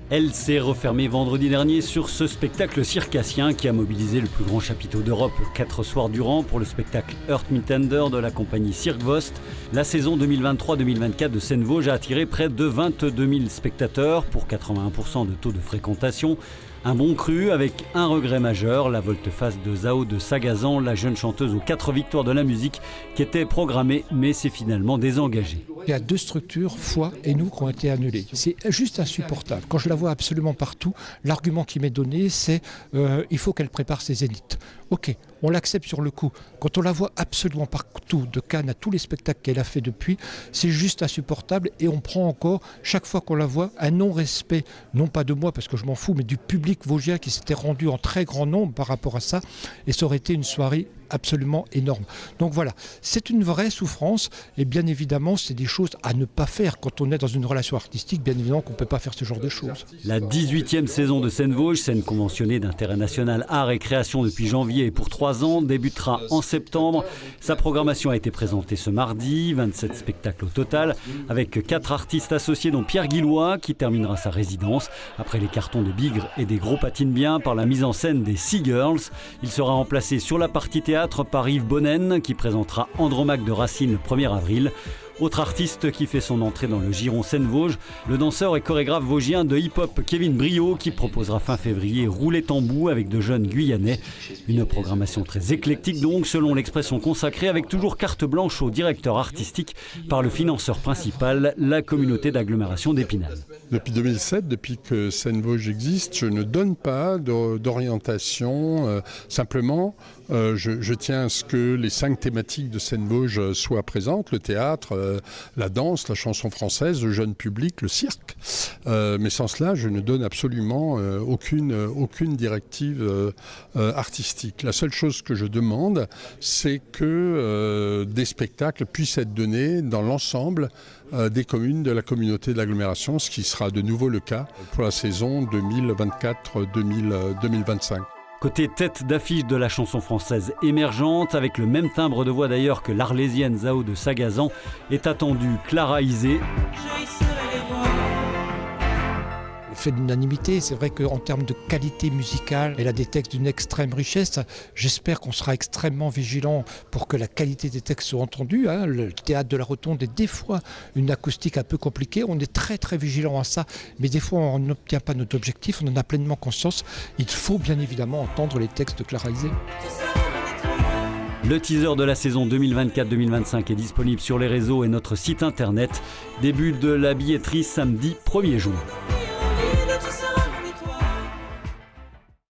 Elle s'est refermée vendredi dernier sur ce spectacle circassien qui a mobilisé le plus grand chapiteau d'Europe 4 soirs durant pour le spectacle Earth Meetender de la compagnie Cirque Vost. La saison 2023-2024 de Seine-Vosges a attiré près de 22 000 spectateurs pour 81% de taux de fréquentation. Un bon cru avec un regret majeur, la volte-face de Zao de Sagazan, la jeune chanteuse aux 4 victoires de la musique qui était programmée mais s'est finalement désengagée. Il y a 2 structures, Foi et nous, qui ont été annulées. C'est juste insupportable. Quand je la vois absolument partout, l'argument qui m'est donné, c'est il faut qu'elle prépare ses zéniths. Ok, on l'accepte sur le coup. Quand on la voit absolument partout, de Cannes à tous les spectacles qu'elle a fait depuis, c'est juste insupportable et on prend encore, chaque fois qu'on la voit, un non-respect, non pas de moi parce que je m'en fous, mais du public vosgien qui s'était rendu en très grand nombre par rapport à ça et ça aurait été une soirée absolument énorme. Donc voilà, c'est une vraie souffrance et bien évidemment c'est des choses à ne pas faire quand on est dans une relation artistique, bien évidemment qu'on ne peut pas faire ce genre de choses. La 18e saison de Seine-Vosges, scène conventionnée d'intérêt national art et création depuis janvier et pour 3 ans, débutera en septembre. Sa programmation a été présentée ce mardi, 27 spectacles au total, avec 4 artistes associés dont Pierre Guillois qui terminera sa résidence après les cartons de Bigre et des Gros Patine Bien par la mise en scène des Sea Girls. Il sera remplacé sur la partie théâtre par Yves Bonnen qui présentera Andromaque de Racine le 1er avril. Autre artiste qui fait son entrée dans le giron Seine-Vosges, le danseur et chorégraphe vosgien de hip-hop Kevin Brio qui proposera fin février Rouler Tambour avec de jeunes Guyanais. Une programmation très éclectique donc selon l'expression consacrée avec toujours carte blanche au directeur artistique par le financeur principal, la communauté d'agglomération d'Épinal. Depuis 2007, depuis que Seine-Vosges existe, je ne donne pas d'orientation, simplement je tiens à ce que les 5 thématiques de Seine-Vosges soient présentes, le théâtre, la danse, la chanson française, le jeune public, le cirque. Mais sans cela, je ne donne absolument aucune directive artistique. La seule chose que je demande, c'est que des spectacles puissent être donnés dans l'ensemble des communes de la communauté d'agglomération, ce qui sera de nouveau le cas pour la saison 2024-2025. Côté tête d'affiche de la chanson française émergente, avec le même timbre de voix d'ailleurs que l'Arlésienne Zao de Sagazan, est attendue Clara Isé. Fait d'unanimité, c'est vrai qu'en termes de qualité musicale, elle a des textes d'une extrême richesse. J'espère qu'on sera extrêmement vigilant pour que la qualité des textes soit entendue. Le théâtre de la Rotonde est des fois une acoustique un peu compliquée. On est très très vigilant à ça, mais des fois on n'obtient pas notre objectif, on en a pleinement conscience. Il faut bien évidemment entendre les textes de Clara Isé. Le teaser de la saison 2024-2025 est disponible sur les réseaux et notre site internet. Début de la billetterie samedi 1er juin.